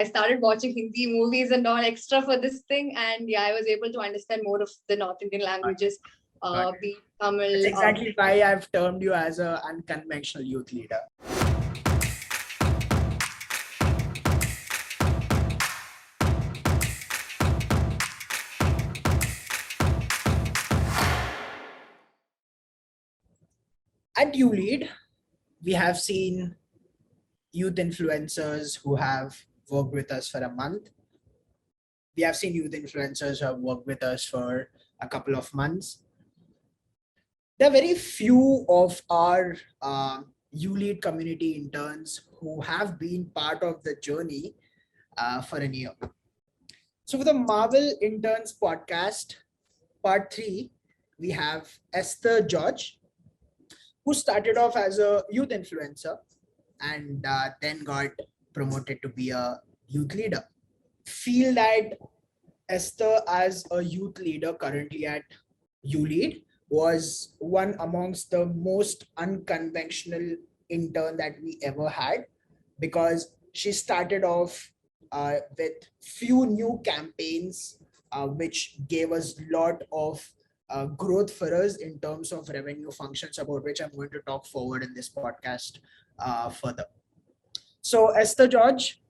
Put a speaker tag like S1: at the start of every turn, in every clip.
S1: I started watching Hindi movies and all extra for this thing. And yeah, I was able to understand more of the North Indian languages, be
S2: That's
S1: Tamil.
S2: exactly why I've termed you as an unconventional youth leader. At ULead, we have seen youth influencers who have worked with us for a month. We have seen youth influencers who have worked with us for a couple of months. There are very few of our ULead community interns who have been part of the journey for a year. So for the Marvel Interns podcast, part 3, we have Esther George, who started off as a youth influencer and then got promoted to be a youth leader. Feel that Esther, as a youth leader currently at ULead, was one amongst the most unconventional intern that we ever had, because she started off with few new campaigns, which gave us a lot of growth for us in terms of revenue functions, about which I'm going to talk forward in this podcast further. So Esther George,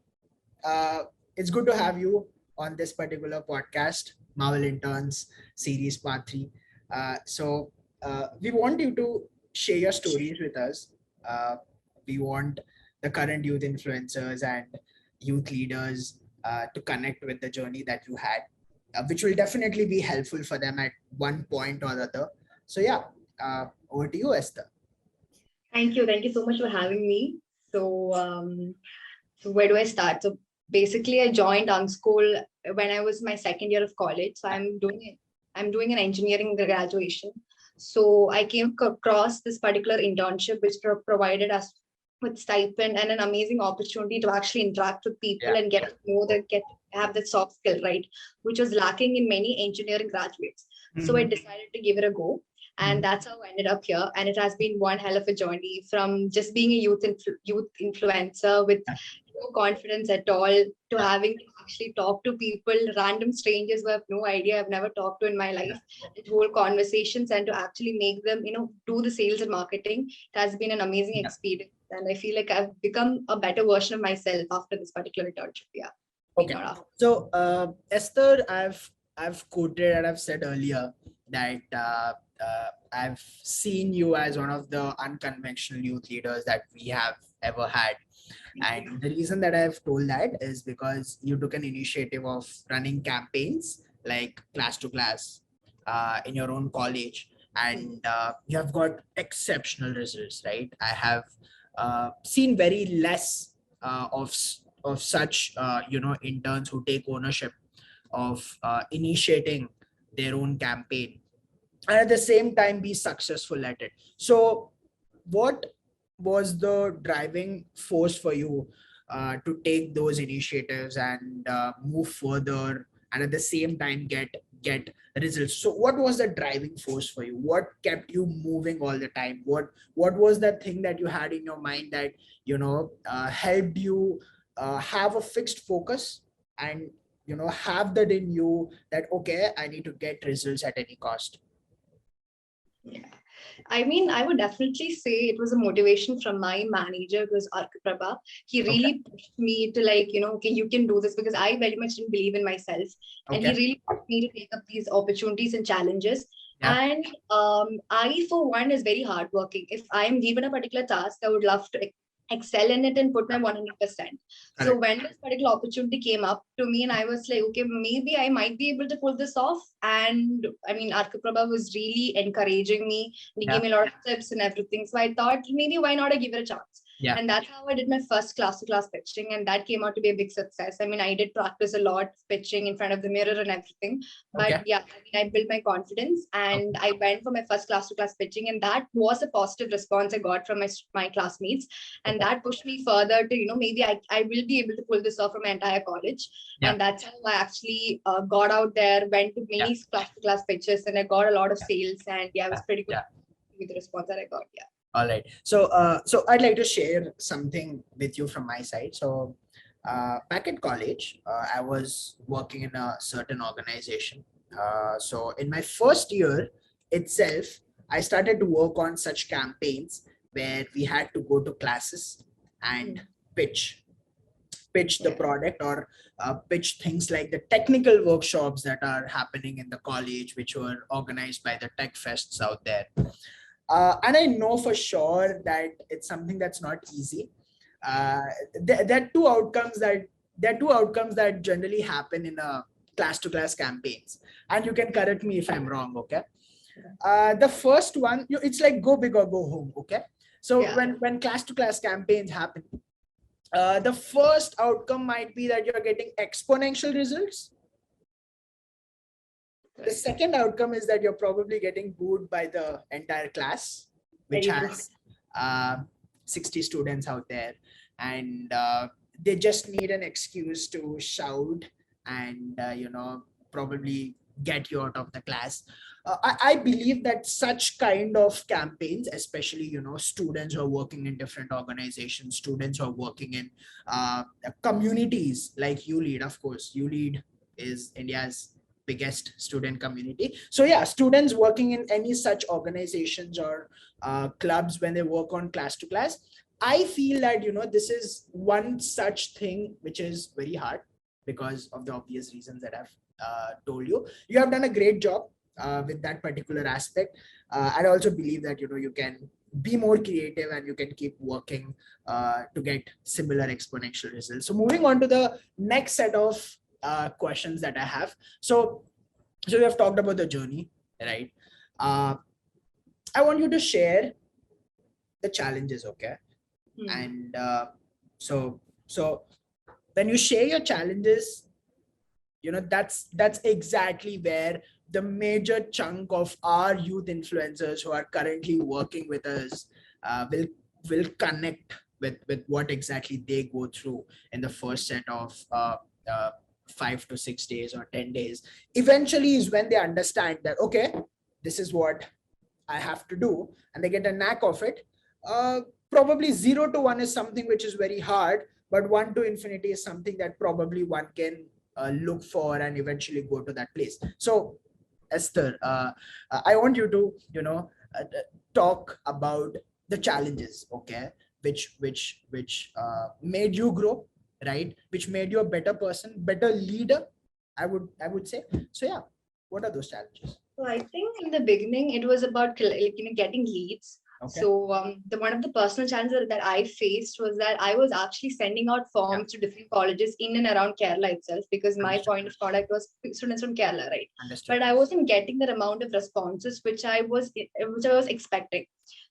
S2: it's good to have you on this particular podcast, Marvel Interns series part 3. We want you to share your stories with us. We want the current youth influencers and youth leaders to connect with the journey that you had, which will definitely be helpful for them at one point or other. So yeah, over to you, Esther.
S1: Thank you. Thank you so much for having me. So where do I start? So basically, I joined Unschool when I was my second year of college. So I'm doing an engineering graduation. So I came across this particular internship, which provided us with stipend and an amazing opportunity to actually interact with people and get to know have that soft skill, right? Which was lacking in many engineering graduates. So I decided to give it a go. And that's how I ended up here. And it has been one hell of a journey, from just being a youth influencer with no confidence at all to having to actually talk to people, random strangers who have no idea, I've never talked to in my life, and to hold conversations and to actually make them, do the sales and marketing. It has been an amazing experience. And I feel like I've become a better version of myself after this particular internship. Yeah.
S2: Okay. So Esther, I've quoted and I've said earlier that I've seen you as one of the unconventional youth leaders that we have ever had. And the reason that I've told that is because you took an initiative of running campaigns like class to class in your own college, and you have got exceptional results, right? I have seen very less of such interns who take ownership of initiating their own campaign and at the same time be successful at it. So what was the driving force for you to take those initiatives and move further and at the same time get results? So what was the driving force for you? What kept you moving all the time? What was that thing that you had in your mind that helped you have a fixed focus and have that in you, that okay, I need to get results at any cost?
S1: Yeah. I mean, I would definitely say it was a motivation from my manager, who was Prabha. He really pushed me to okay, you can do this, because I very much didn't believe in myself. And he really pushed me to take up these opportunities and challenges. And I, for one, is very hardworking. If I am given a particular task, I would love to excel in it and put my 100%. So when this particular opportunity came up to me, and I was like, okay, maybe I might be able to pull this off. And I mean, Prabha was really encouraging me. He gave me a lot of tips and everything. So I thought, maybe why not I give it a chance? And that's how I did my first class-to-class pitching, and that came out to be a big success. I mean, I did practice a lot pitching in front of the mirror and everything, but I built my confidence, and I went for my first class-to-class pitching, and that was a positive response I got from my classmates, and that pushed me further to maybe I will be able to pull this off for my entire college. And that's how I actually got out there, went to many class-to-class pitches, and I got a lot of sales, and I was pretty good with the response that I got.
S2: All right. So I'd like to share something with you from my side. So Back in college, I was working in a certain organization. So in my first year itself, I started to work on such campaigns where we had to go to classes and pitch pitch the
S1: Yeah.
S2: product, or pitch things like the technical workshops that are happening in the college, which were organized by the tech fests out there. And I know for sure that it's something that's not easy. uh, there are two outcomes that generally happen in a class to class campaigns, and you can correct me if I'm wrong. Okay. The first one, it's like go big or go home. Okay. So
S1: Yeah.
S2: when class to class campaigns happen, the first outcome might be that you're getting exponential results. The second outcome is that you're probably getting booed by the entire class, which
S1: Very true.
S2: has uh, 60 students out there, and they just need an excuse to shout and probably get you out of the class. I believe that such kind of campaigns, especially students who are working in different organizations, students who are working in communities like ULead. Of course, ULead is India's biggest student community. So yeah, students working in any such organizations or clubs, when they work on class to class, I feel that this is one such thing which is very hard because of the obvious reasons that I've told you. You have done a great job with that particular aspect. I also believe that you can be more creative and you can keep working to get similar exponential results. So moving on to the next set of questions that I have. So we have talked about the journey, right? Uh, I want you to share the challenges, okay? And so when you share your challenges, that's exactly where the major chunk of our youth influencers who are currently working with us will connect with what exactly they go through in the first set of 5 to 6 days or 10 days. Eventually is when they understand that, okay, this is what I have to do, and they get a knack of it. Probably 0 to 1 is something which is very hard, but 1 to infinity is something that probably one can look for and eventually go to that place. So Esther, I want you to talk about the challenges, okay, which made you grow, right, which made you a better person, better leader, I would say. So yeah, what are those challenges?
S1: So I think in the beginning it was about getting leads.
S2: Okay.
S1: So the one of the personal challenges that I faced was that I was actually sending out forms to different colleges in and around Kerala itself, because my
S2: Understood.
S1: point of contact was students from Kerala, right?
S2: Understood.
S1: But I wasn't getting the amount of responses which I was expecting.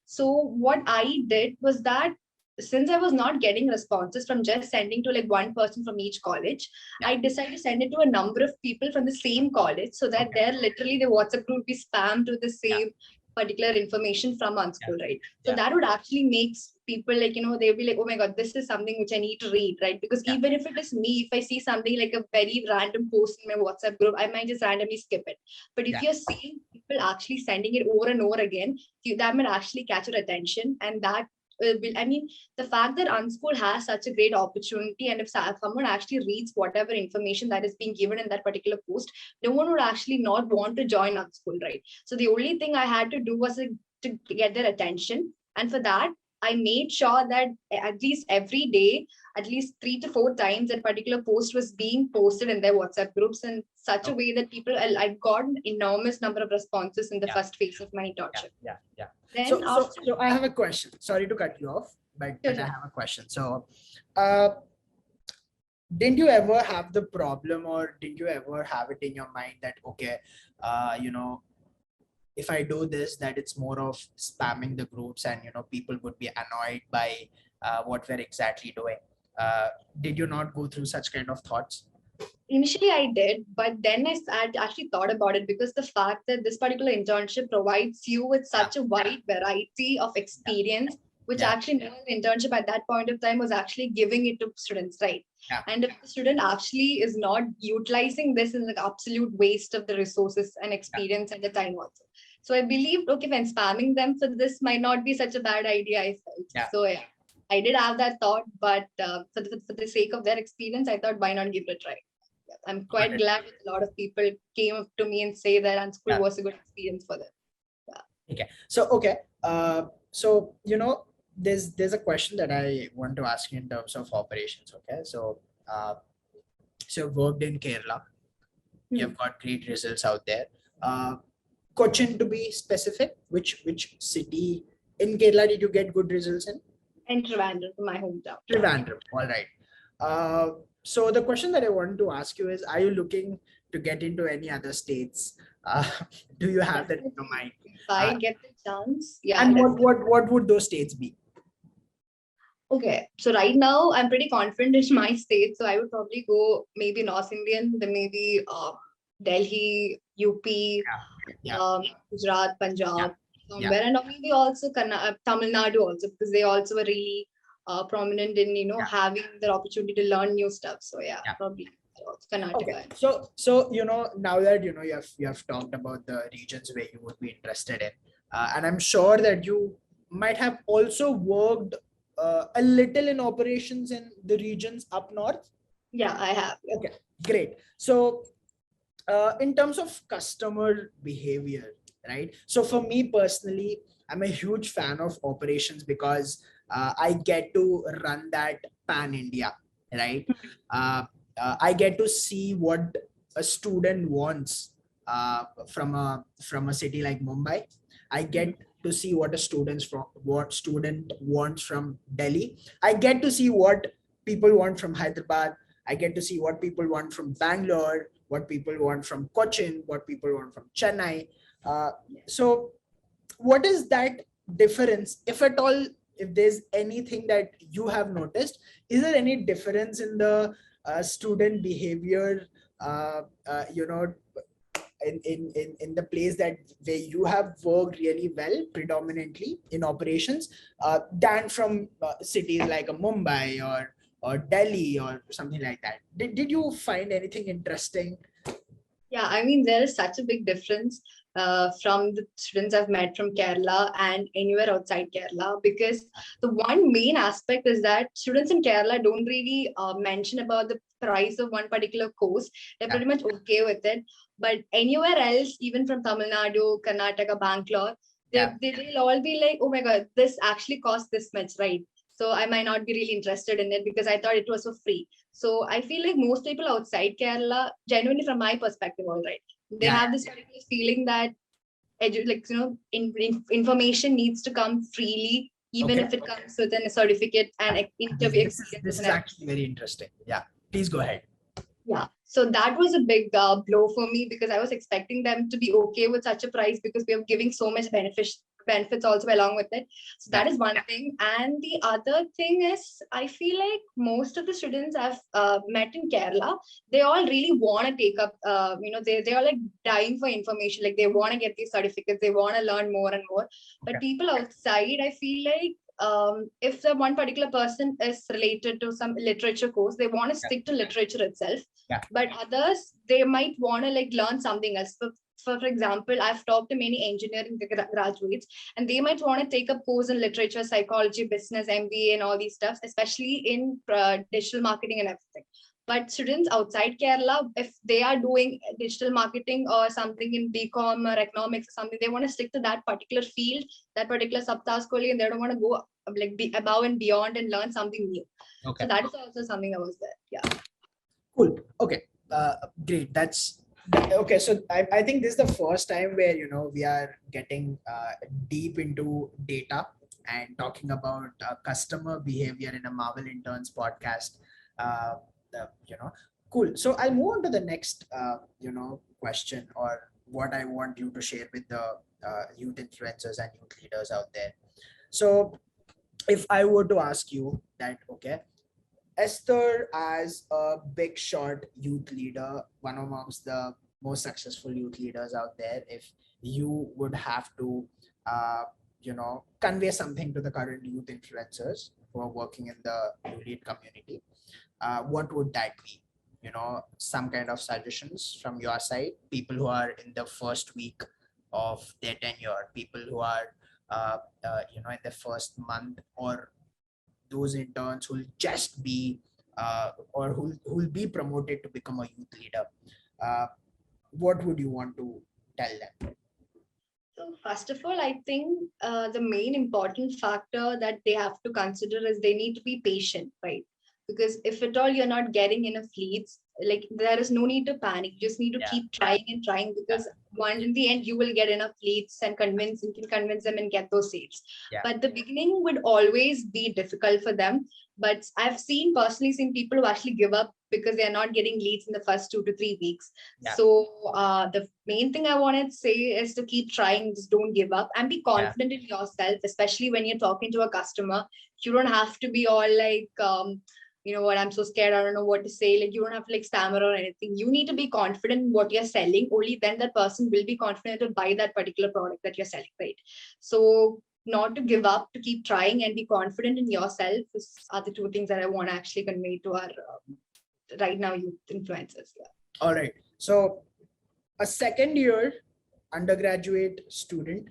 S1: So what I did was that, since I was not getting responses from just sending to like one person from each college, I decided to send it to a number of people from the same college, so that they're literally the WhatsApp group be spammed to the same particular information from Unschool, right? So that would actually make people they'll be like, oh my God, this is something which I need to read, right? Because even if it is me, if I see something like a very random post in my WhatsApp group, I might just randomly skip it. But if you're seeing people actually sending it over and over again, that might actually catch your attention. And that the fact that Unschool has such a great opportunity, and if someone actually reads whatever information that is being given in that particular post, no one would actually not want to join Unschool, right? So the only thing I had to do was to get their attention. And for that, I made sure that at least every day, at least 3 to 4 times, that particular post was being posted in their WhatsApp groups in such a way that I got an enormous number of responses in the first phase of my internship. Then
S2: So I have a question. Sorry to cut you off, but I have a question. So, didn't you ever have the problem, or did you ever have it in your mind that, okay, if I do this, that it's more of spamming the groups, and people would be annoyed by what we're exactly doing? Did you not go through such kind of thoughts?
S1: Initially, I did, but then I actually thought about it, because the fact that this particular internship provides you with such a wide variety of experience, which actually no internship at that point of time was actually giving it to students, right? And if the student actually is not utilizing this, in the absolute waste of the resources and experience and the time also. So I believed, okay, when spamming them for this might not be such a bad idea, I felt. So yeah. I did have that thought, but for the sake of their experience, I thought, why not give it a try? I'm quite glad that a lot of people came up to me and say that Unschool was a good experience for them.
S2: Okay. So there's a question that I want to ask you in terms of operations. Okay. So worked in Kerala. You've got great results out there. Cochin, to be specific, which city in Kerala did you get good results in?
S1: In Trivandrum, my hometown.
S2: Trivandrum. All right. So the question that I want to ask you is, are you looking to get into any other states? Do you have that in your mind?
S1: If I get the chance, yeah.
S2: And what would those states be?
S1: Okay, so right now I'm pretty confident in my state, so I would probably go maybe North Indian, then maybe Delhi, UP, Gujarat, Punjab, somewhere, and maybe also Tamil Nadu also, because they also were really prominent in having the opportunity to learn new stuff. So probably Karnataka.
S2: Okay. So now that you have talked about the regions where you would be interested in, and I'm sure that you might have also worked a little in operations in the regions up north.
S1: Yeah, I have.
S2: Okay, great. So in terms of customer behavior, right? So for me personally, I'm a huge fan of operations because I get to run that pan India, right? I get to see what a student wants from a city like Mumbai. I get to see what student wants from Delhi. I get to see what people want from Hyderabad. I get to see what people want from Bangalore, what people want from Cochin, what people want from Chennai. So what is that difference, if at all, if there's anything that you have noticed? Is there any difference in the student behavior, in the place that where you have worked really well predominantly in operations than from cities like a Mumbai or Delhi or something like that? Did you find anything interesting?
S1: Yeah, I mean, there is such a big difference from the students I've met from Kerala and anywhere outside Kerala, because the one main aspect is that students in Kerala don't really mention about the price of one particular course. They're pretty much okay with it. But anywhere else, even from Tamil Nadu, Karnataka, Bangalore, they'll all be like, oh my God, this actually costs this much, right? So I might not be really interested in it because I thought it was for free. So I feel like most people outside Kerala, genuinely from my perspective, all right, they have this particular feeling that information needs to come freely, even if it comes with a certificate and interview experience.
S2: This is actually very interesting. Yeah, please go ahead.
S1: Yeah, so that was a big blow for me because I was expecting them to be okay with such a price because we are giving so much benefits also along with it. So that is one thing. And the other thing is, I feel like most of the students I've met in Kerala, they all really want to take up, they are like dying for information. Like they want to get these certificates, they want to learn more and more. But people outside, I feel like if the one particular person is related to some literature course, they want to stick to literature itself. But others, they might want to like learn something else. For example, I've talked to many engineering graduates, and they might want to take up course in literature, psychology, business, MBA, and all these stuff, especially in digital marketing and everything. But students outside Kerala, if they are doing digital marketing or something in BCom or economics or something, they want to stick to that particular field, that particular subtask only, and they don't want to go like be above and beyond and learn something new. So that is also something that was there. Yeah.
S2: Cool. Okay. Great. That's okay. So I think this is the first time where we are getting deep into data and talking about customer behavior in a Marvel Interns podcast. Cool. So I'll move on to the next question, or what I want you to share with the youth influencers and youth leaders out there. So if I were to ask you that, okay, Esther, as a big shot youth leader, one amongst the most successful youth leaders out there, if you would have to, convey something to the current youth influencers who are working in the ULead community, what would that be? Some kind of suggestions from your side, people who are in the first week of their tenure, people who are, in the first month or those interns who'll just be or who'll be promoted to become a youth leader, what would you want to tell them?
S1: So first of all, I think the main important factor that they have to consider is they need to be patient, right? Because if at all you're not getting enough leads, like there is no need to panic. You just need to
S2: Yeah.
S1: keep trying and trying, because one in the end you will get enough leads and you can convince them and get those sales.
S2: Yeah.
S1: But the beginning would always be difficult for them. But I've personally seen people who actually give up because they're not getting leads in the first 2 to 3 weeks.
S2: Yeah.
S1: So the main thing I want to say is to keep trying, just don't give up and be confident in yourself, especially when you're talking to a customer. You don't have to be all like, you know what, I'm so scared, I don't know what to say. Like, you don't have to like stammer or anything. You need to be confident in what you're selling. Only then that person will be confident to buy that particular product that you're selling, right? So not to give up, to keep trying and be confident in yourself are the two things that I want to actually convey to our right now youth influencers. Yeah.
S2: All right. So a second year undergraduate student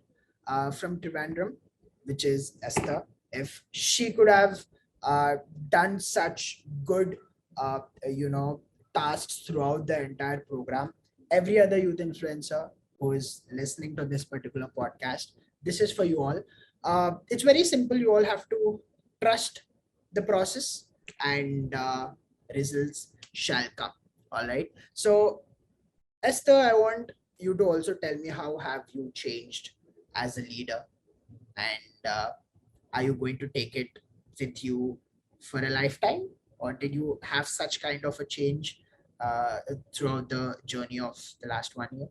S2: from Trivandrum, which is Esther, if she could have done such good, tasks throughout the entire program, every other youth influencer who is listening to this particular podcast, this is for you all. It's very simple. You all have to trust the process, and results shall come. All right. So Esther, I want you to also tell me, how have you changed as a leader, and are you going to take it with you for a lifetime, or did you have such kind of a change throughout the journey of the last 1 year?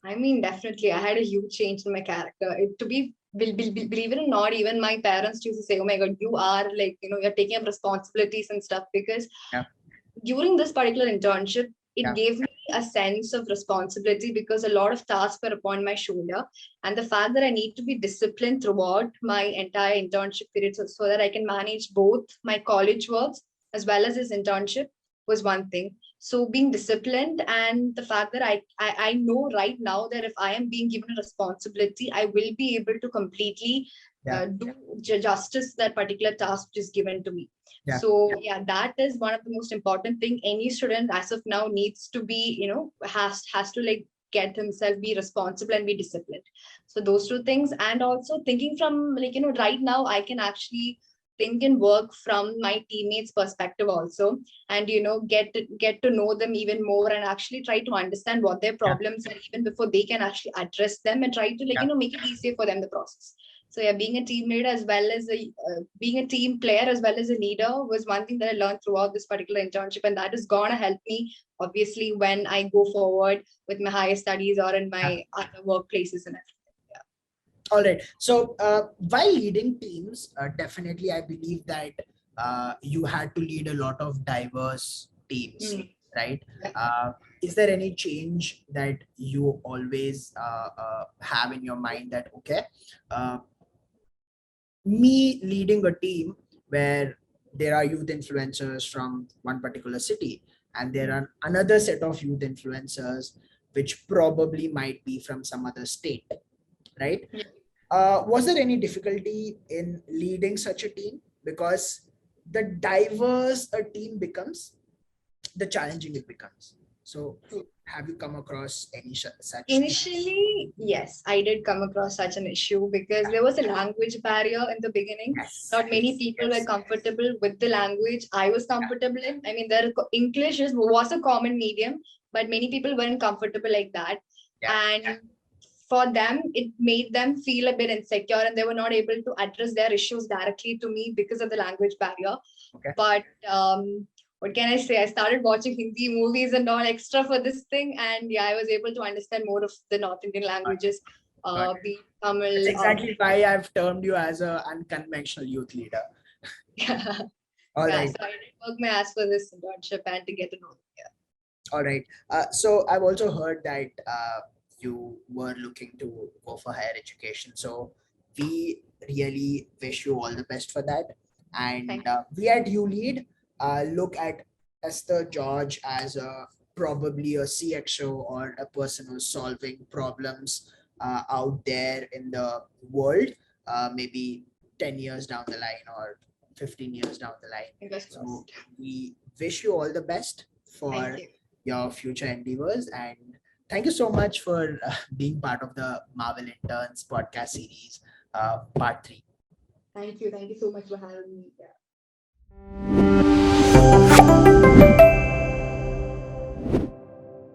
S1: I mean, definitely, I had a huge change in my character. Believe it or not, even my parents used to say, "Oh my God, you are like, you know, you're taking up responsibilities and stuff." Because during this particular internship, it gave me a sense of responsibility because a lot of tasks were upon my shoulder. And the fact that I need to be disciplined throughout my entire internship period so that I can manage both my college works as well as this internship was one thing. So being disciplined, and the fact that I know right now that if I am being given a responsibility, I will be able to completely do justice that particular task which is given to me. So yeah, that is one of the most important thing any student as of now needs to be, you know, has to like get himself, be responsible and be disciplined. So those two things, and also thinking from like, you know, right now I can actually think and work from my teammates perspective also, and you know, get to know them even more and actually try to understand what their problems are even before they can actually address them, and try to like, you know, make it easier for them, the process. So yeah, being a team leader as well as being a team player as well as a leader was one thing that I learned throughout this particular internship, and that is gonna help me obviously when I go forward with my higher studies or in my other workplaces and everything. Yeah.
S2: All right. So while leading teams, definitely I believe that you had to lead a lot of diverse teams, right? Is there any change that you always have in your mind that, okay, me leading a team where there are youth influencers from one particular city, and there are another set of youth influencers which probably might be from some other state, right? Was there any difficulty in leading such a team? Because the diverse a team becomes, the challenging it becomes. So have you come across any such?
S1: Initially, yes, I did come across such an issue because there was a language barrier in the beginning. Not many people were comfortable with the language I was comfortable in. I mean, English was a common medium, but many people weren't comfortable like that. And for them, it made them feel a bit insecure, and they were not able to address their issues directly to me because of the language barrier. But what can I say? I started watching Hindi movies and all extra for this thing, and yeah, I was able to understand more of the North Indian languages, be Tamil.
S2: That's exactly why I've termed you as an unconventional youth leader. All right.
S1: So I did work my ass for this internship and to get to know them. Yeah.
S2: All right. So I've also heard that you were looking to go for higher education. So we really wish you all the best for that. And we at ULead look at Esther George as probably a CXO or a person who's solving problems out there in the world, maybe 10 years down the line or 15 years down the line.
S1: Fingers
S2: So
S1: crossed.
S2: we wish you all the best for
S1: Thank you.
S2: your future endeavors, and thank you so much for being part of the Marvel Interns podcast series, part 3.
S1: Thank you. Thank you so much for having me. Yeah.